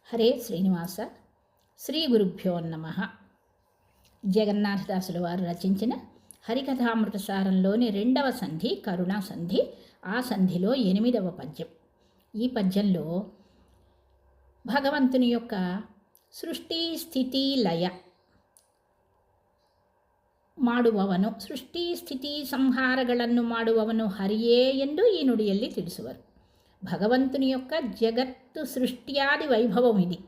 హరే శ్రీనివాస. శ్రీ గురుభ్యో నమః. జగన్నాథదాసుల వారు రచించిన హరికథామృతసారంలోని 2వ సంధి కరుణా సంధి. ఆ సంధిలో 8వ పద్యం. ఈ పద్యంలో భగవంతుని యొక్క సృష్టి స్థితి లయ ಮಾಡುವವನು, ಸೃಷ್ಟಿ ಸ್ಥಿತಿ ಸಂಹಾರಗಳನ್ನು ಮಾಡುವವನು ಹರಿಯೇ ಎಂದು ಈ ನುಡಿಯಲ್ಲಿ ತಿಳಿಸುವರು. భగవంతుని యొక్క జగత్తు సృష్ట్యాది వైభవం ఇది.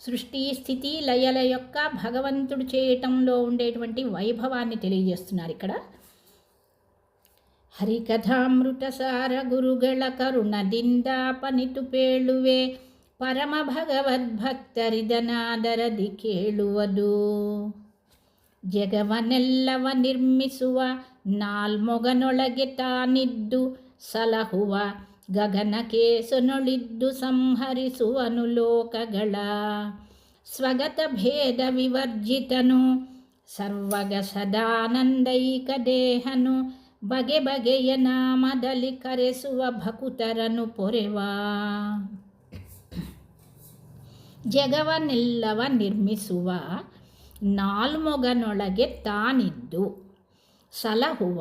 సృష్టి స్థితి లయల యొక్క భగవంతుడు చేయటంలో ఉండేటువంటి వైభవాన్ని తెలియజేస్తున్నారు ఇక్కడ. ಹರಿಕಥಾಮೃತಸಾರ ಗುರುಗಳ ಕರುಣದಿಂದ ಪನಿತು ಪೇಳುವೆ, ಪರಮ ಭಗವದ್ಭಕ್ತರಿದನಾದರದಿ ಕೇಳುವುದು. ಜಗವನೆಲ್ಲವ ನಿರ್ಮಿಸುವ ನಾಲ್ಮೊಗನೊಳಗೆ ತಾನಿದ್ದು ಸಲಹುವ, ಗಗನಕೇಸನೊಳಿದ್ದು ಸಂಹರಿಸುವನು ಲೋಕಗಳ. ಸ್ವಗತ ಭೇದ ವಿವರ್ಜಿತನು ಸರ್ವಗ ಸದಾನಂದೈಕ ದೇಹನು, ಬಗೆ ಬಗೆಯ ನಾಮದಲ್ಲಿ ಕರೆಸುವ ಭಕುತರನು ಪೊರೆವ. ಜಗವನ್ನೆಲ್ಲವ ನಿರ್ಮಿಸುವ ನಾಲ್ಮೊಗನೊಳಗೆ ತಾನಿದ್ದು ಸಲಹುವ,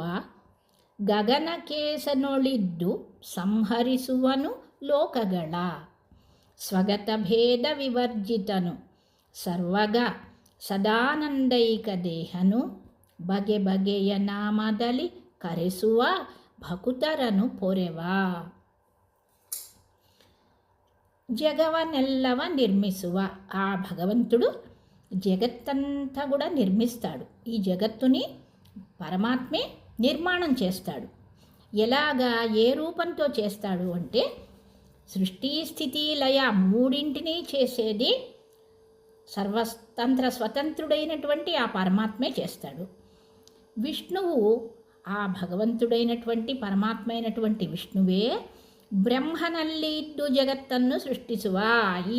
ಗಗನಕೇಸನೊಳಿದ್ದು ಸಂಹರಿಸುವನು ಲೋಕಗಳ. ಸ್ವಗತ ಭೇದ ವಿವರ್ಜಿತನು ಸರ್ವಗ ಸದಾನಂದೈಕ ದೇಹನು, ಬಗೆ ಬಗೆಯ ನಾಮದಲ್ಲಿ ಕರೆಸುವ ಭಕುತರನು ಪೊರೆವ. జగవనెల్లవ నిర్మిసువ, ఆ భగవంతుడు జగత్తంతా కూడా నిర్మిస్తాడు. ఈ జగత్తుని పరమాత్మే నిర్మాణం చేస్తాడు. ఎలాగా, ఏ రూపంతో చేస్తాడు అంటే, సృష్టి స్థితి లయ మూడింటినీ చేసేది సర్వతంత్ర స్వతంత్రుడైనటువంటి ఆ పరమాత్మే చేస్తాడు. విష్ణువు, ఆ భగవంతుడైనటువంటి పరమాత్మ అయినటువంటి విష్ణువే బ్రహ్మನಲ್ಲಿ ಇದ್ದು జగత్తನ್ನು సృష్టిಸುವ.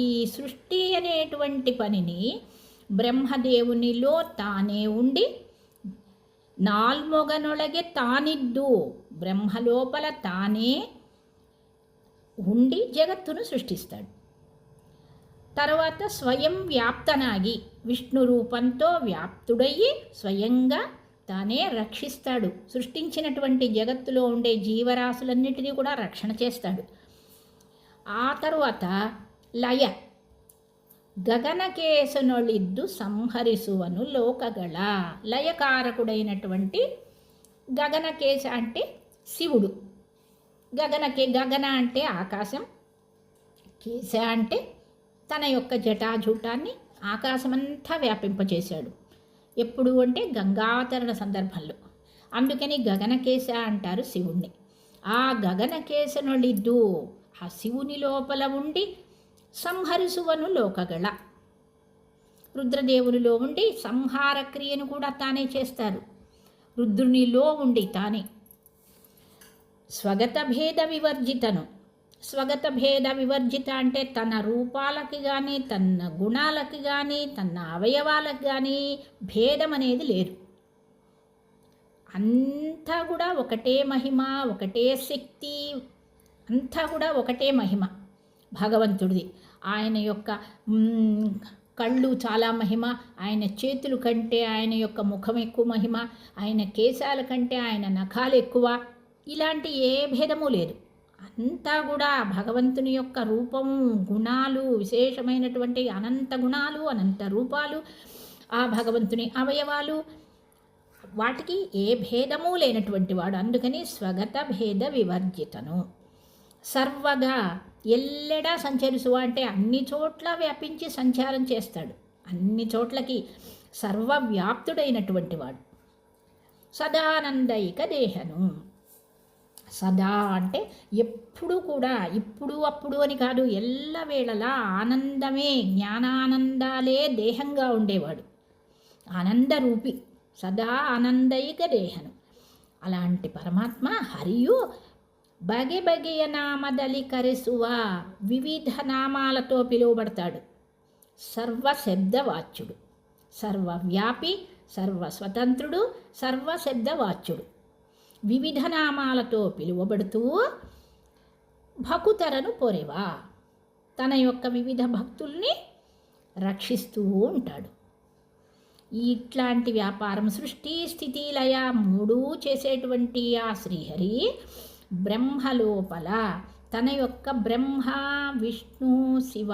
ఈ సృష్టి అనేటువంటి పనిని బ్రహ్మదేవునిలో తానే ఉండి, నాల్మొగనొಳಗೆ తానిದ್ದು, బ్రహ్మలోపల తానే ఉండి జగత్తును సృష్టిస్తాడు. తర్వాత స్వయం వ్యాప్తనాగి, విష్ణు రూపంతో వ్యాప్తుడయ్యి స్వయంగా తానే రక్షిస్తాడు. సృష్టించినటువంటి జగత్తులో ఉండే జీవరాశులన్నిటినీ కూడా రక్షణ చేస్తాడు. ఆ తరువాత లయ, గగనకేసనొಳಿದ್ದು సంహరిಸುವను లోకಗಳ. లయకారకుడైనటువంటి గగనకేశ అంటే శివుడు. గగన అంటే ఆకాశం, కేశ అంటే తన యొక్క జటాజూటాన్ని ఆకాశమంతా వ్యాపింపచేశాడు. ఎప్పుడు అంటే గంగావతరణ సందర్భంలో. అందుకని గగనకేశ అంటారు శివుణ్ణి. ఆ గగనకేశనొಳಿದ್ದು, ఆ శివుని లోపల ఉండి సంహరిಸುವను లోకಗಳ, రుద్రదేవునిలో ఉండి సంహార క్రియను కూడా తానే చేస్తారు. రుద్రునిలో ఉండి తానే. స్వగత భేద వివర్జితను, స్వగత భేద వివర్జిత అంటే తన రూపాలకి కానీ, తన గుణాలకి కానీ, తన అవయవాలకు కానీ భేదం అనేది లేదు. అంతా కూడా ఒకటే మహిమ, ఒకటే శక్తి, అంతా కూడా ఒకటే మహిమ భగవంతుడిది. ఆయన యొక్క కళ్ళు చాలా మహిమ, ఆయన చేతుల కంటే ఆయన యొక్క ముఖం ఎక్కువ మహిమ, ఆయన కేశాల కంటే ఆయన నఖాలు ఎక్కువ. ఇలాంటి ఏ భేదము లేదు. అంతా కూడా భగవంతుని యొక్క రూపము, గుణాలు, విశేషమైనటువంటి అనంత గుణాలు, అనంత రూపాలు, ఆ భగవంతుని అవయవాలు, వాటికి ఏ భేదము లేనటువంటి వాడు. అందుకని స్వగత భేద వివర్జితను. సర్వగా, ఎల్లెడా సంచరిసువ అంటే అన్ని చోట్ల వ్యాపించి సంచారం చేస్తాడు. అన్ని చోట్లకి సర్వవ్యాప్తుడైనటువంటి వాడు. సదానందైక దేహను, సదా అంటే ఎప్పుడు కూడా, ఇప్పుడు అప్పుడు అని కాదు, ఎల్లవేళలా ఆనందమే, జ్ఞానానందాలే దేహంగా ఉండేవాడు. ఆనందరూపి, సదా ఆనందైక దేహను. అలాంటి పరమాత్మ హరియు బగే బಗೆಯ నామದಲ್ಲಿ కరెసువ, వివిధ నామాలతో పిలువబడతాడు. సర్వశబ్దవాచ్యుడు, సర్వవ్యాపి, సర్వస్వతంత్రుడు, సర్వశబ్దవాచ్యుడు. వివిధ నామాలతో పిలువబడుతూ భకుతరను పొరెవ, తన యొక్క వివిధ భక్తుల్ని రక్షిస్తూ ఉంటాడు. ఇట్లాంటి వ్యాపారం సృష్టి స్థితి లయ మూడు చేసేటువంటి ఆ శ్రీహరి బ్రహ్మలోపల తన యొక్క బ్రహ్మ విష్ణు శివ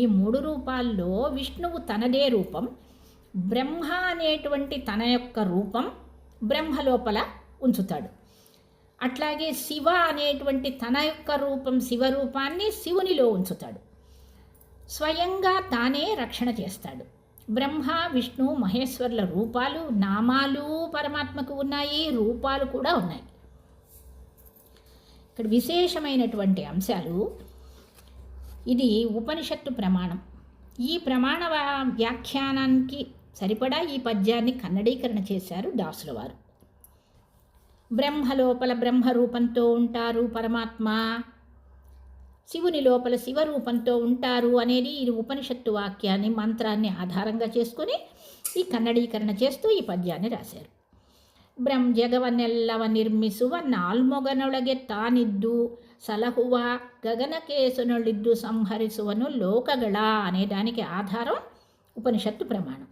ఈ మూడు రూపాల్లో విష్ణువు తనదే రూపం, బ్రహ్మ అనేటువంటి తన యొక్క రూపం బ్రహ్మలోపల ఉంచుతాడు. అట్లాగే శివ అనేటువంటి తన యొక్క రూపం శివరూపాన్ని శివునిలో ఉంచుతాడు. స్వయంగా తానే రక్షణ చేస్తాడు. బ్రహ్మ విష్ణు మహేశ్వరుల రూపాలు నామాలు పరమాత్మకు ఉన్నాయి, రూపాలు కూడా ఉన్నాయి. ఇక్కడ విశేషమైనటువంటి అంశాలు. ఇది ఉపనిషత్తు ప్రమాణం. ఈ ప్రమాణ వ్యాఖ్యానానికి సరిపడా ఈ పద్యాన్ని కన్నడీకరణ చేశారు దాసుల వారు. బ్రహ్మ లోపల బ్రహ్మరూపంతో ఉంటారు పరమాత్మ, శివుని లోపల శివరూపంతో ఉంటారు అనేది ఇది ఉపనిషత్తు వాక్యాన్ని మంత్రాన్ని ఆధారంగా చేసుకుని ఈ కన్నడీకరణ చేస్తూ ఈ పద్యాన్ని రాశారు. జగవన్నెల్లవ నిర్మిಸುವ ನಾಲ್ಮೊಗನೊಳಗೆ ತಾನಿದ್ದು ಸಲಹುವ ಗಗನಕೇಶನೊಳಿದ್ದು ಸಂಹರಿಸುವನು లోకಗಳ అనే దానికి ఆధారం ఉపనిషత్తు ప్రమాణం.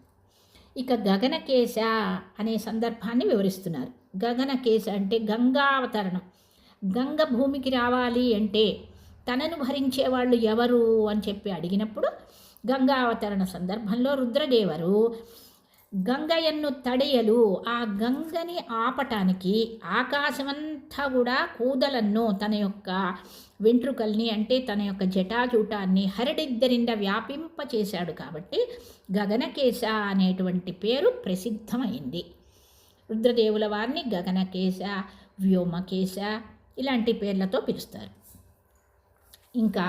ఇక గగనకేశ అనే సందర్భాన్ని వివరిస్తున్నారు. గగనకేశ అంటే గంగా అవతరణం. గంగ భూమికి రావాలి అంటే తనను భరించేవాళ్ళు ఎవరు అని చెప్పి అడిగినప్పుడు గంగా అవతరణ సందర్భంలో రుద్రదేవరు గంగయ్యను తడయలు ఆ గంగని ఆపటానికి ఆకాశమంతా కూడా కూదలನ್ನು తన యొక్క వెంట్రుకల్ని అంటే తన యొక్క జటాజూటాన్ని హరిడిద్దరిండ వ్యాపింపచేశాడు. కాబట్టి గగనకేశ అనేటువంటి పేరు ప్రసిద్ధమైంది. రుద్రదేవుల వారిని గగనకేశ, వ్యోమకేశ ఇలాంటి పేర్లతో పిలుస్తారు. ఇంకా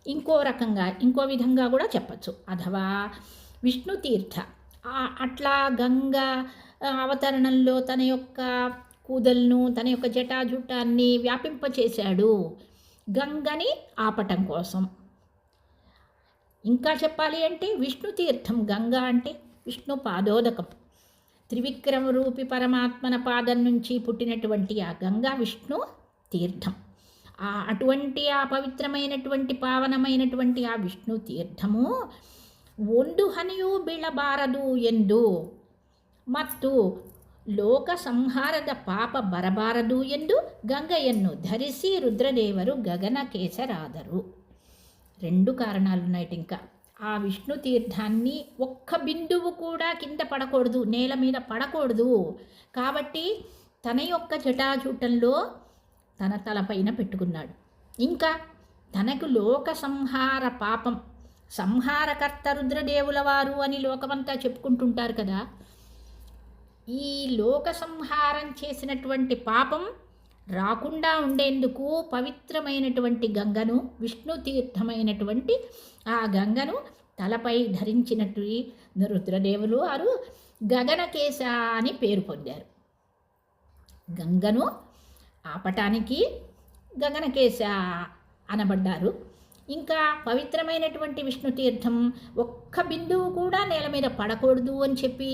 ఇంకో విధంగా కూడా చెప్పచ్చు. అథవా విష్ణుతీర్థ అట్లా గంగా అవతరణంలో తన యొక్క కూదలను తన యొక్క జటాజుటాన్ని వ్యాపింపచేశాడు గంగని ఆపటం కోసం. ఇంకా చెప్పాలి అంటే విష్ణుతీర్థం. గంగా అంటే విష్ణు పాదోదకం. త్రివిక్రమ రూపి పరమాత్మన పాదం నుంచి పుట్టినటువంటి ఆ గంగా విష్ణు తీర్థం. అటువంటి ఆ పవిత్రమైనటువంటి పావనమైనటువంటి ఆ విష్ణు తీర్థము ಒಂದು ಹನಿಯೂ ಬೀಳಬಾರದು ಎಂದು ಮತ್ತು ಲೋಕ ಸಂಹಾರದ ಪಾಪ ಬರಬಾರದು ಎಂದು ಗಂಗೆಯನ್ನು ಧರಿಸಿ ರುದ್ರದೇವರು గగనకేశరాದರು. రెండు కారణాలున్నాయి. ఇంకా ఆ విష్ణు తీర్థాన్ని ఒక్క బిందువు కూడా కింద పడకూడదు, నేల మీద పడకూడదు. కాబట్టి తన యొక్క జటాజూటంలో తన తలపైన పెట్టుకున్నాడు. ఇంకా తనకు లోక సంహార పాపం, సంహారకర్త రుద్రదేవుల వారు అని లోకమంతా చెప్పుకుంటుంటారు కదా. ఈ లోక సంహారం చేసినటువంటి పాపం రాకుండా ఉండేందుకు పవిత్రమైనటువంటి గంగను, విష్ణు తీర్థమైనటువంటి ఆ గంగను తలపై ధరించినట్టు రుద్రదేవులు వారు గగనకేశ అని పేరు పొందారు. గంగను ఆపటానికి గగనకేశ అనబడ్డారు. ఇంకా పవిత్రమైనటువంటి విష్ణు తీర్థం ఒక్క బిందువు కూడా నేల మీద పడకూడదు అని చెప్పి,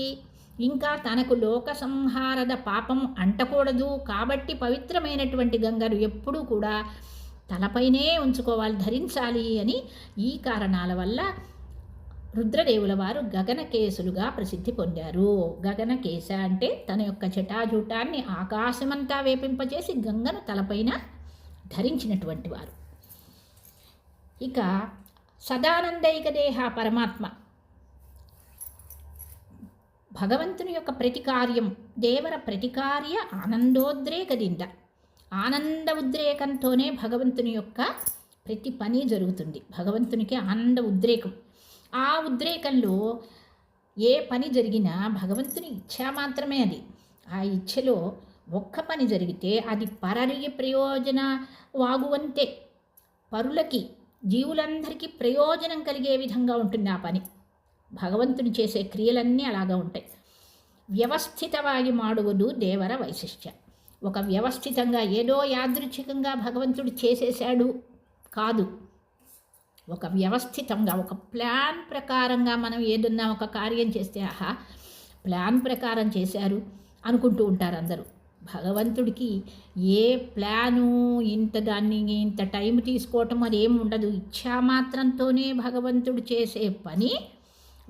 ఇంకా తనకు లోక సంహాರದ పాపం అంటకూడదు కాబట్టి పవిత్రమైనటువంటి గంగను ఎప్పుడూ కూడా తలపైనే ఉంచుకోవాలి, ధరించాలి అని ఈ కారణాల వల్ల రుద్రదేవుల వారు గగనకేశులుగా ప్రసిద్ధి పొందారు. గగనకేశ అంటే తన యొక్క జటాజూటాన్ని ఆకాశమంతా వేపింపచేసి గంగను తలపైన ధరించినటువంటి వారు. ఇక సదానందైక దేహ పరమాత్మ భగవంతుని యొక్క ప్రతికార్యం, దేవర ప్రతికార్య ఆనందోద్రేకದಿಂದ, ఆనంద ఉద్రేకంతోనే భగవంతుని యొక్క ప్రతి పని జరుగుతుంది. భగవంతునికి ఆనంద ఉద్రేకం. ఆ ఉద్రేకంలో ఏ పని జరిగినా భగవంతుని ఇచ్ఛ మాత్రమే అది. ఆ ఇచ్ఛలో ఒక్క పని జరిగితే అది పరరికి ప్రయోజన వాగువంతే, పరులకి జీవులందరికీ ప్రయోజనం కలిగే విధంగా ఉంటుంది ఆ పని. భగవంతుని చేసే క్రియలన్నీ అలాగా ఉంటాయి. వ్యవస్థితವಾಗಿ ಮಾಡುವುದು దేవర వైశిష్ట్య. ఒక వ్యవస్థితంగా ఏదో యాదృచ్ఛికంగా భగవంతుడు చేసేసాడు కాదు. ఒక వ్యవస్థితంగా ఒక ప్లాన్ ప్రకారంగా మనం ఏదన్నా ఒక కార్యం చేస్తే ఆహా ప్లాన్ ప్రకారం చేశారు అనుకుంటూ ఉంటారు అందరూ. భగవంతుడికి ఏ ప్లాను, ఇంత టైం తీసుకోవటం అదేం ఉండదు. ఇచ్ఛామాత్రంతోనే భగవంతుడు చేసే పని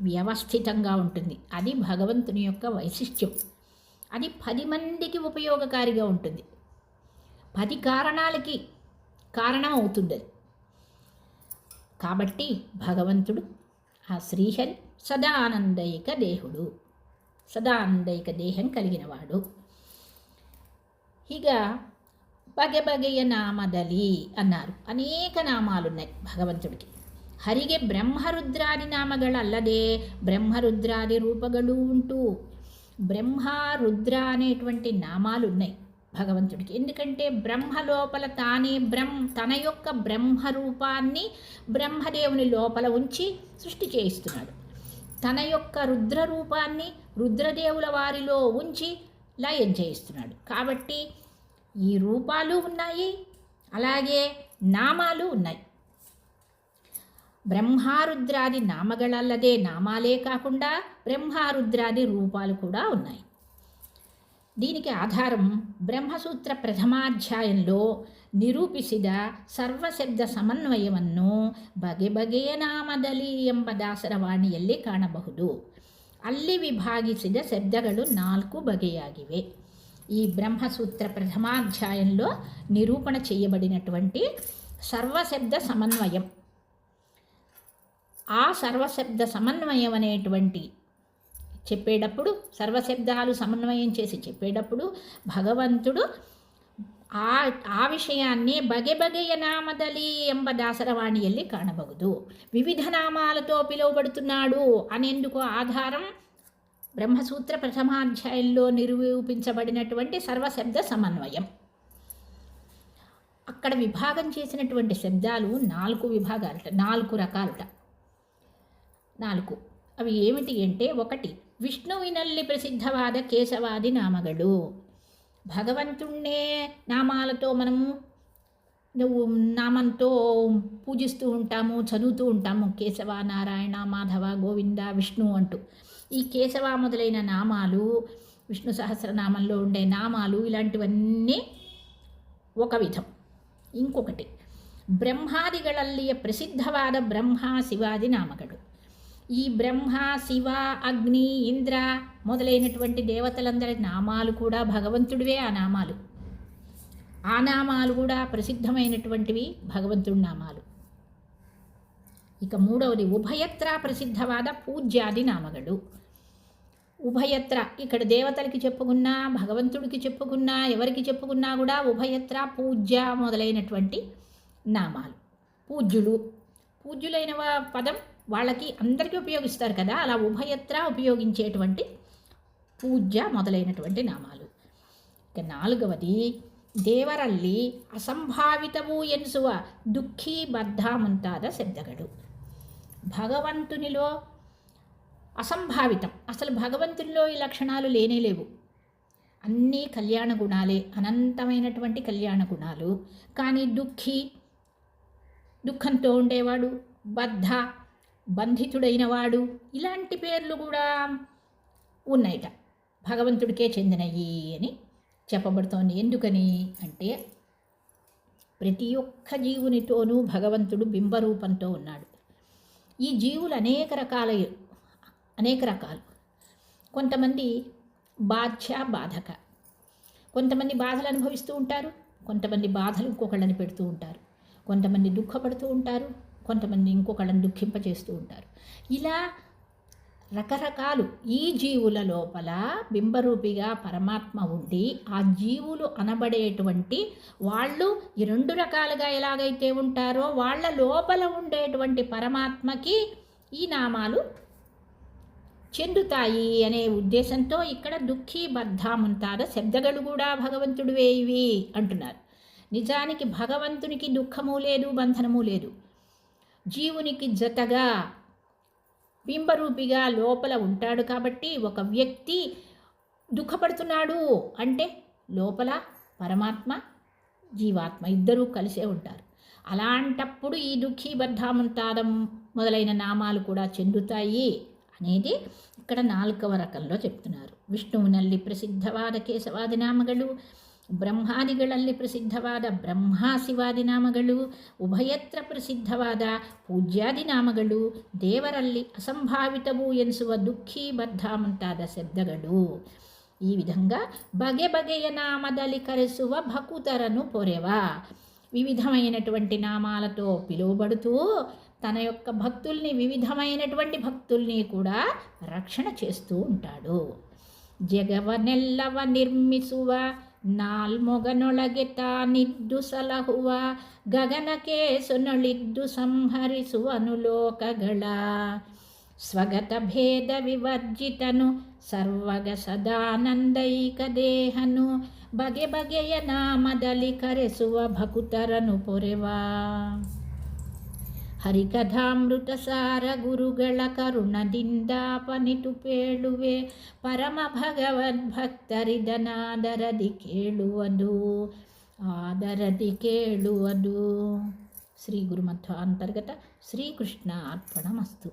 వ్యవస్థితంగా ఉంటుంది. అది భగవంతుని యొక్క వైశిష్ట్యం. అది 10 మందికి ఉపయోగకారిగా ఉంటుంది. 10 కారణాలకి కారణం అవుతుంది అది. కాబట్టి భగవంతుడు ఆ శ్రీహరి సదానందైక దేహుడు, సదానందైక దేహం కలిగినవాడు. ఇక బగెబగెయ నామదలి అన్నారు. అనేక నామాలున్నాయి ಭಗವಂತುಡಿಗೆ. ಹರಿಗೆ ಬ್ರಹ್ಮರುದ್ರಾದಿ ನಾಮಗಳಲ್ಲದೆ బ్రహ్మరుద్రాది రూపಗಳು ఉంటూ బ్రహ్మ రుద్ర అనేటువంటి నామాలు ఉన్నాయి భగవంతుడికి. ఎందుకంటే బ్రహ్మ లోపల తానే తన యొక్క బ్రహ్మరూపాన్ని బ్రహ్మదేవుని లోపల ఉంచి సృష్టి చేయిస్తున్నాడు. తన యొక్క రుద్ర రూపాన్ని రుద్రదేవుల వారిలో ఉంచి లయం చేయిస్తున్నాడు. కాబట్టి ఈ రూపాలు ఉన్నాయి, అలాగే నామాలు ఉన్నాయి. బ్రహ్మారుద్రాది నామಗಳಲ್ಲದೆ నామాలే కాకుండా బ్రహ్మారుద్రాది రూపాలు కూడా ఉన్నాయి. దీనికి ಆಧಾರಂ ಬ್ರಹ್ಮಸೂತ್ರ ಪ್ರಥಮಾಧ್ಯಾಯಂలో ನಿರೂಪಿಸಿದ ಸರ್ವಶಬ್ದ ಸಮನ್ವಯವನ್ನು ಬಗೆಬಗೆಯ ನಾಮದಲ್ಲಿ ಎಂಬ ದಾಸರವಾಣಿಯಲ್ಲಿ ಕಾಣಬಹುದು. ಅಲ್ಲಿ ವಿಭಾಗಿಸಿದ ಶಬ್ದಗಳು 4 ಬಗೆಯಾಗಿವೆ. ఈ బ్రహ్మసూత్ర ప్రథమాధ్యాయంలో నిరూపణ చేయబడినటువంటి సర్వశబ్ద సమన్వయం, ఆ సర్వశబ్ద సమన్వయం అనేటువంటి చెప్పేటప్పుడు, సర్వశబ్దాలు సమన్వయం చేసి చెప్పేటప్పుడు భగవంతుడు ఆ విషయాన్ని బగెబగెయ నామದಲ್ಲಿ ಎಂಬ ದಾಸರವಾಣಿಯಲ್ಲಿ ಕಾಣಬಹುದು. వివిధ నామాలతో పిలువబడుతున్నాడు అనేందుకు ఆధారం బ్రహ్మసూత్ర ప్రథమాధ్యాయంలో నిరూపించబడినటువంటి సర్వశబ్ద సమన్వయం. అక్కడ విభాగం చేసినటువంటి శబ్దాలు 4 విభాగాలట, 4 రకాలట. 4 అవి ఏమిటి అంటే, 1 విష్ణువిನಲ್ಲಿ ప్రసిద్ధవాద కేశవాది నామಗಳು. భగవంతుణ్ణే నామాలతో మనము నామంతో పూజిస్తూ ఉంటాము, చదువుతూ ఉంటాము. కేశవ, నారాయణ, మాధవ, గోవింద, విష్ణు అంటూ. ఈ కేశవ మొదలైన నామాలు, విష్ణు సహస్రనామంలో ఉండే నామాలు, ఇలాంటివన్నీ ఒక విధం. ఇంకొకటి బ్రహ్మాదిಗಳಲ್ಲಿಯ ప్రసిద్ధవాದ బ్రహ్మ శివాది నామಗಳು. ఈ బ్రహ్మ, శివ, అగ్ని, ఇంద్ర మొదలైనటువంటి దేవతలందరి నామాలు కూడా భగవంతుడివే. ఆ నామాలు కూడా ప్రసిద్ధమైనటువంటివి భగవంతుడి నామాలు. ఇక 3వది ఉభయత్ర ప్రసిద్ధవాద పూజ్యాది నామಗಳು. ఉభయత్ర ఇక్కడ దేవతలకి చెప్పుకున్నా, భగవంతుడికి చెప్పుకున్నా, ఎవరికి చెప్పుకున్నా కూడా ఉభయత్ర పూజ్య మొదలైనటువంటి నామాలు. పూజ్యులైన పదం వాళ్ళకి అందరికీ ఉపయోగిస్తారు కదా, అలా ఉభయత్ర ఉపయోగించేటువంటి పూజ్య మొదలైనటువంటి నామాలు. ఇక 4వది ದೇವರಲ್ಲಿ అసంభావితము ఎన్సువ దుఃఖీ బద్ధ ಮುಂತಾದ శబ్దಗಳು. భగవంతునిలో అసంభావితం, అసలు భగవంతునిలో ఈ లక్షణాలు లేనేలేవు. అన్నీ కళ్యాణ గుణాలే, అనంతమైనటువంటి కళ్యాణ గుణాలు. కానీ దుఃఖంతో ఉండేవాడు, బద్ధ బంధితుడైనవాడు, ఇలాంటి పేర్లు కూడా ఉన్నాయట, భగవంతుడికే చెందినవి అని చెప్పబడుతోంది. ఎందుకని అంటే, ప్రతి ఒక్క జీవునితోనూ భగవంతుడు బింబరూపంతో ఉన్నాడు. ఈ జీవులు అనేక రకాలు. కొంతమంది బాధక, కొంతమంది బాధలు అనుభవిస్తూ ఉంటారు, కొంతమంది బాధలు ఇంకొకళ్ళని పెడుతూ ఉంటారు, కొంతమంది దుఃఖపడుతూ ఉంటారు, కొంతమంది ఇంకొకళ్ళని దుఃఖింపచేస్తూ ఉంటారు. ఇలా రకరకాలు. ఈ జీవుల లోపల బింబరూపిగా పరమాత్మ ఉండి, ఆ జీవులు అనబడేటువంటి వాళ్ళు ఈ 2 రకాలుగా ఎలాగైతే ఉంటారో వాళ్ళ లోపల ఉండేటువంటి పరమాత్మకి ఈ నామాలు చెందుతాయి అనే ఉద్దేశంతో ఇక్కడ దుఃఖీ బద్ధ ముంతాద శబ్దಗಳು కూడా భగవంతుడివే ఇవి అంటున్నారు. నిజానికి భగవంతునికి దుఃఖము లేదు, బంధనము లేదు. జీవునికి జతగా బింబరూపిగా లోపల ఉంటాడు. కాబట్టి ఒక వ్యక్తి దుఃఖపడుతున్నాడు అంటే లోపల పరమాత్మ, జీవాత్మ ఇద్దరూ కలిసే ఉంటారు. అలాంటప్పుడు ఈ దుఃఖీ బద్ధామంతాదం మొదలైన నామాలు కూడా చెందుతాయి అనేది ఇక్కడ 4వ రకంలో చెప్తున్నారు. ವಿಷ್ಣುವಿನಲ್ಲಿ ಪ್ರಸಿದ್ಧವಾದ ಕೇಶವಾದಿ ನಾಮಗಳು, ಬ್ರಹ್ಮಾದಿಗಳಲ್ಲಿ ಪ್ರಸಿದ್ಧವಾದ ಬ್ರಹ್ಮ ಶಿವಾದಿ ನಾಮಗಳು, ಉಭಯತ್ರ ಪ್ರಸಿದ್ಧವಾದ ಪೂಜ್ಯಾದಿ ನಾಮಗಳು, ದೇವರಲ್ಲಿ ಅಸಂಭಾವಿತವು ಎನಿಸುವ ದುಃಖಿ ಬದ್ಧ ಮುಂತಾದ ಶಬ್ದಗಳು. ಈ ವಿಧಂగా ಬಗೆ ಬಗೆಯ నామದಲ್ಲಿ కరెಸುవ భకుతరను పొరెవ, వివిధమైనటువంటి నామాలతో పిలువబడుతూ తన యొక్క భక్తుల్ని, వివిధమైనటువంటి భక్తుల్ని కూడా రక్షణ చేస్తూ ఉంటాడు. ಜಗವನೆಲ್ಲವ ನಿರ್ಮಿಸುವ ನಾಲ್ಮೊಗನೊಳಗೆ ತಾನಿದ್ದು ಸಲಹುವ, ಗಗನಕ್ಕೆ ಸೊನಳಿದ್ದು ಸಂಹರಿಸುವನು ಲೋಕಗಳ, ಸ್ವಗತ ಭೇದ ವಿವರ್ಜಿತನು ಸರ್ವಗ ಸದಾನಂದೈಕ ದೇಹನು, ಬಗೆ ಬಗೆಯ ನಾಮದಲ್ಲಿ ಕರೆಸುವ ಭಕುತರನು ಪೊರೆವ. ಹರಿಕಥಾಮೃತ ಸಾರ ಗುರುಗಳ ಕರುಣದಿಂದಾಪನಿತು ಪೇಳುವೆ, ಪರಮ ಭಗವದ್ಭಕ್ತರಿದನಾದರದಿ ಕೇಳುವುದು, ಆದರದಿ ಕೇಳುವುದು. ಶ್ರೀ ಗುರುಮಧ್ವ ಅಂತರ್ಗತ ಶ್ರೀಕೃಷ್ಣ ಅರ್ಪಣಮಸ್ತು.